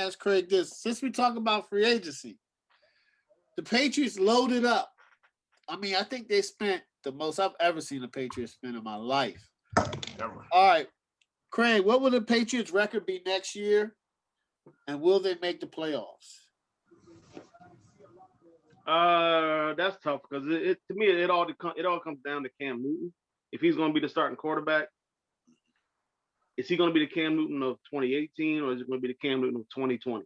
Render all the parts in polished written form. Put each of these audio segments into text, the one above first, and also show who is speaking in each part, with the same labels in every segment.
Speaker 1: ask Craig this. Since we talk about free agency, the Patriots loaded up. I mean, I think they spent the most I've ever seen the Patriots spend in my life.
Speaker 2: Ever.
Speaker 1: All right. Craig, what will the Patriots record be next year? And will they make the playoffs?
Speaker 3: That's tough because to me it all comes down to Cam Newton. If he's going to be the starting quarterback, is he going to be the Cam Newton of 2018 or is it going to be the Cam Newton of 2020?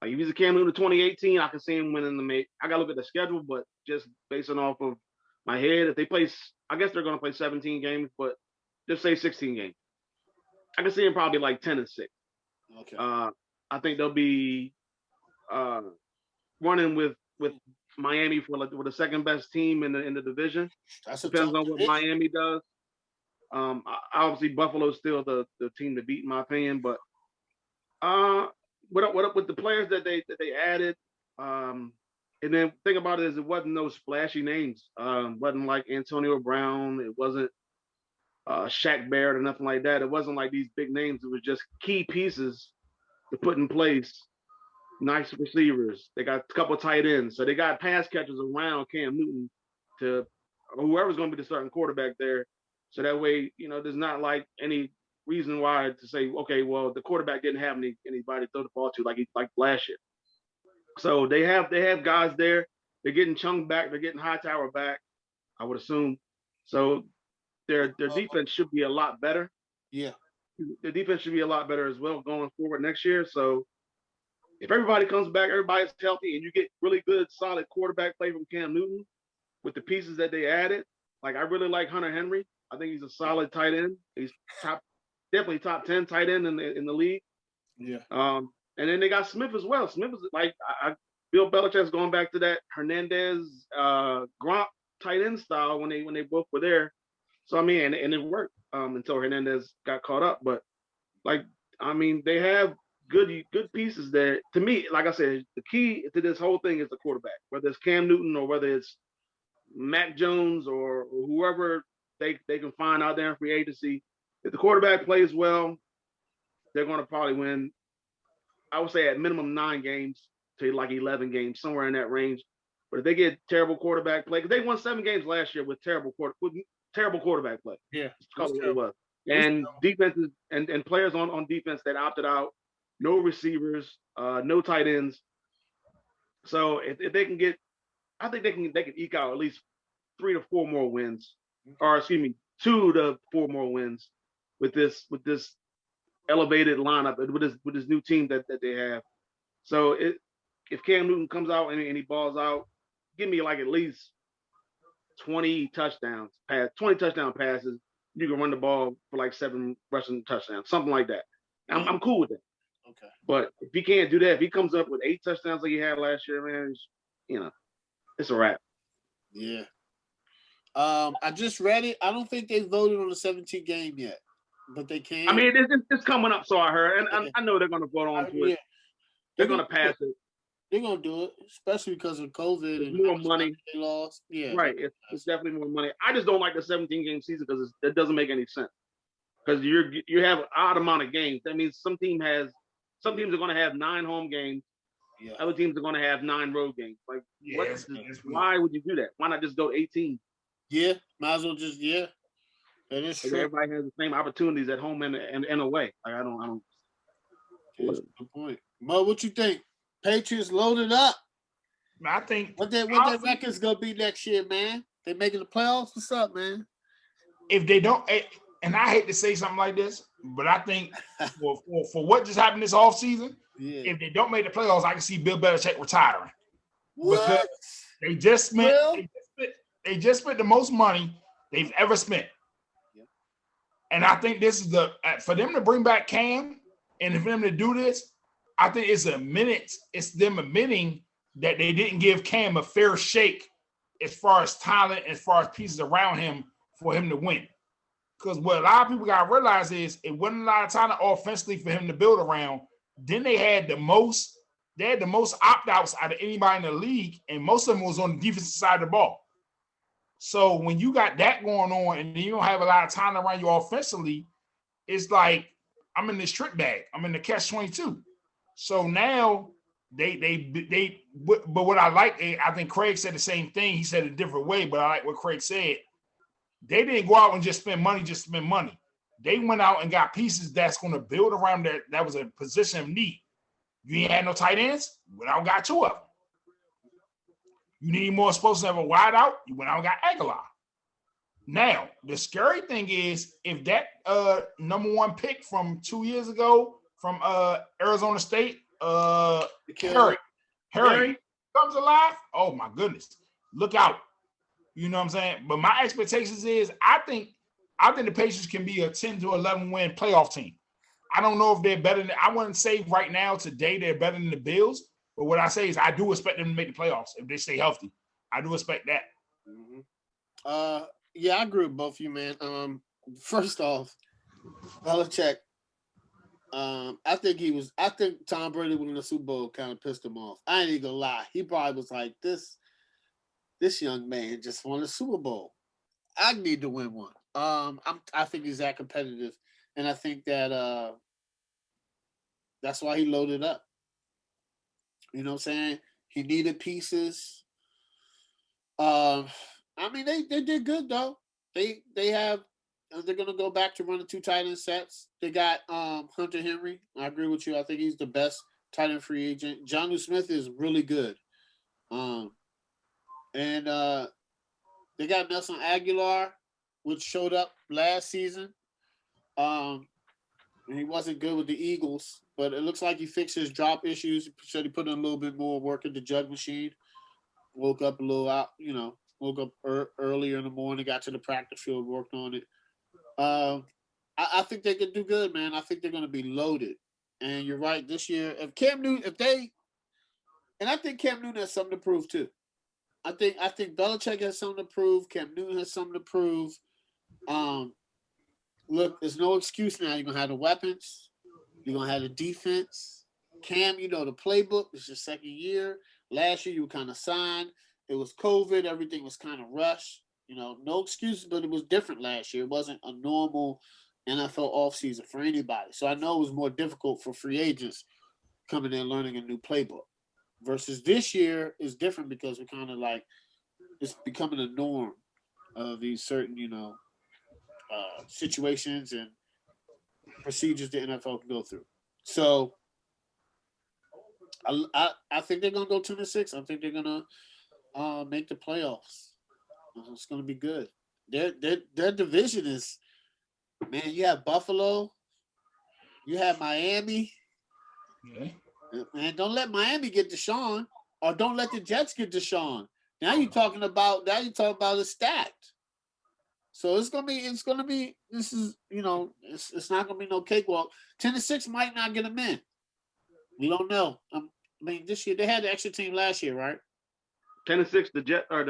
Speaker 3: Like if he's a Cam Newton of 2018, I can see him winning the. I got to look at the schedule, but just based off of my head, if they play, I guess they're going to play 17 games, but just say 16 games. I can see him probably like 10-6.
Speaker 1: Okay.
Speaker 3: I think they'll be running with Miami for the second best team in the division. Depends on what Miami does. Obviously Buffalo's still the team to beat in my opinion, but what up with the players that they added, and then think about it is it wasn't no splashy names. Wasn't like Antonio Brown. It wasn't Shaq Barrett or nothing like that. It wasn't like these big names. It was just key pieces to put in place. Nice receivers. They got a couple of tight ends. So they got pass catchers around Cam Newton to whoever's going to be the starting quarterback there. So that way, there's not like any reason why to say, okay, well, the quarterback didn't have anybody to throw the ball to like last year. So they have guys there. They're getting Chung back. They're getting Hightower back, I would assume. So their defense should be a lot better.
Speaker 1: Yeah.
Speaker 3: The defense should be a lot better as well going forward next year. So if everybody comes back, everybody's healthy, and you get really good, solid quarterback play from Cam Newton with the pieces that they added, like I really like Hunter Henry. I think he's a solid tight end. He's definitely top 10 tight end in the league.
Speaker 1: Yeah.
Speaker 3: And then they got Smith as well. Smith is like Bill Belichick's going back to that Hernandez Gronk tight end style when they both were there. So I mean, and it worked until Hernandez got caught up. But like I mean, they have good pieces there. To me, like I said, the key to this whole thing is the quarterback. Whether it's Cam Newton or whether it's Mac Jones or whoever they can find out there in free agency. If the quarterback plays well, they're going to probably win. I would say at minimum 9 games to like 11 games, somewhere in that range. But if they get terrible quarterback play, because they won 7 games last year with terrible quarterback play.
Speaker 1: Yeah,
Speaker 3: that's what it was. And defenses and players on defense that opted out, no receivers, no tight ends. So if they can get, I think they can eke out at least 3 to 4 more wins, or excuse me, 2 to 4 more wins with this elevated lineup with this new team that they have. So if Cam Newton comes out and he balls out, give me like at least 20 touchdown passes. You can run the ball for like 7 rushing touchdowns, something like that. I'm cool with that.
Speaker 1: Okay.
Speaker 3: But if he can't do that, if he comes up with 8 touchdowns like he had last year, man, it's a wrap.
Speaker 1: Yeah. I just read it. I don't think they voted on the 17 game yet, but they can.
Speaker 3: I mean, it's coming up, so I heard, and I know they're going to vote on to it. They're going to pass it.
Speaker 1: They're going to do it, especially because of COVID and
Speaker 3: more money
Speaker 1: they lost. Yeah,
Speaker 3: right. It's definitely more money. I just don't like the 17 game season because it doesn't make any sense. Because you have an odd amount of games. That means some teams are going to have 9 home games. Yeah. Other teams are going to have 9 road games. Like, why would you do that? Why not just go 18?
Speaker 1: Yeah, might as well just That is true.
Speaker 3: Everybody has the same opportunities at home and away. Like I don't.
Speaker 1: That's a good point. Mo, what you think? Patriots loaded up.
Speaker 2: I think
Speaker 1: what their record's gonna be next year, man. They making the playoffs. What's up, man?
Speaker 2: If they don't, and I hate to say something like this, but I think for what just happened this offseason, if they don't make the playoffs, I can see Bill Belichick retiring.
Speaker 1: What?
Speaker 2: Because they just spent the most money they've ever spent. Yeah. And I think this is for them to bring back Cam and for them to do this, I think it's them admitting that they didn't give Cam a fair shake as far as talent, as far as pieces around him for him to win. Because what a lot of people got to realize is it wasn't a lot of talent offensively for him to build around. Then they had the most opt-outs out of anybody in the league, and most of them was on the defensive side of the ball. So when you got that going on and you don't have a lot of talent around you offensively, it's like I'm in this trick bag. I'm in the catch-22. So now but what I like, I think Craig said the same thing. He said it a different way, but I like what Craig said. They didn't go out and just spend money. They went out and got pieces that's going to build around that was a position of need. You ain't had no tight ends? You went out and got 2 of them. You need more supposed to have a wide out? You went out and got Aguilar. Now, the scary thing is if that number 1 pick from 2 years ago from Arizona State, Harry comes alive, oh my goodness, look out. You know what I'm saying? But my expectations is I think the Patriots can be a 10 to 11 win playoff team. I don't know if they're better than, I wouldn't say right now today they're better than the Bills, but what I say is I do expect them to make the playoffs if they stay healthy. I do expect that.
Speaker 1: Mm-hmm. Yeah, I agree with both of you, man. First off, Belichick, I think Tom Brady winning the Super Bowl kind of pissed him off. I ain't even gonna lie. He probably was like, this young man just won a Super Bowl. I need to win one. I think he's that competitive, and I think that that's why he loaded up. You know what I'm saying? He needed pieces. I mean, they did good though. They're gonna go back to running 2 tight end sets. They got Hunter Henry. I agree with you. I think he's the best tight end free agent. Jonnu Smith is really good. And they got Nelson Aguilar, which showed up last season. And he wasn't good with the Eagles, but it looks like he fixed his drop issues. He said he put in a little bit more work in the jug machine. Woke up a little out, woke up earlier in the morning, got to the practice field, worked on it. I think they could do good, man. I think they're going to be loaded. And you're right, this year, I think Cam Newton has something to prove too. I think Belichick has something to prove. Cam Newton has something to prove. Look, there's no excuse now. You're going to have the weapons. You're going to have the defense. Cam, the playbook. It's your second year. Last year, you were kind of signed. It was COVID. Everything was kind of rushed. No excuses, but it was different last year. It wasn't a normal NFL offseason for anybody. So I know it was more difficult for free agents coming in learning a new playbook. Versus this year is different because we're kind of like it's becoming a norm of these certain, situations and procedures the NFL can go through. So I think they're gonna go 2-6. I think they're gonna make the playoffs. It's gonna be good. Their division is, man. You have Buffalo, you have Miami.
Speaker 2: Yeah.
Speaker 1: Man, don't let Miami get Deshaun, or don't let the Jets get Deshaun. Now you're talking about it's stacked. So it's gonna be. This is it's not gonna be no cakewalk. 10-6 might not get them in. We don't know. I mean, this year they had the extra team last year, right?
Speaker 3: 10-6. The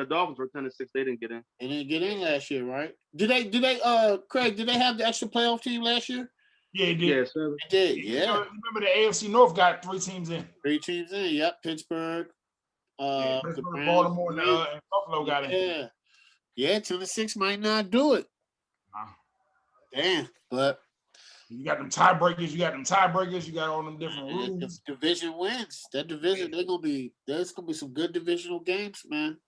Speaker 3: Dolphins were 10-6. They didn't get in.
Speaker 1: They didn't get in last year, right? Did they? Craig? Did they have the extra playoff team last year?
Speaker 2: Yeah, they did.
Speaker 3: Yes, sir.
Speaker 1: They did. Yeah.
Speaker 2: Remember the AFC North got 3 teams in.
Speaker 1: 3 teams in. Yep. Pittsburgh.
Speaker 2: Pittsburgh, Baltimore, and Buffalo got in.
Speaker 1: Yeah. 10-6 might not do it. Damn, but
Speaker 2: you got them tiebreakers. You got all them different rules.
Speaker 1: Division wins. That division, there's gonna be some good divisional games, man.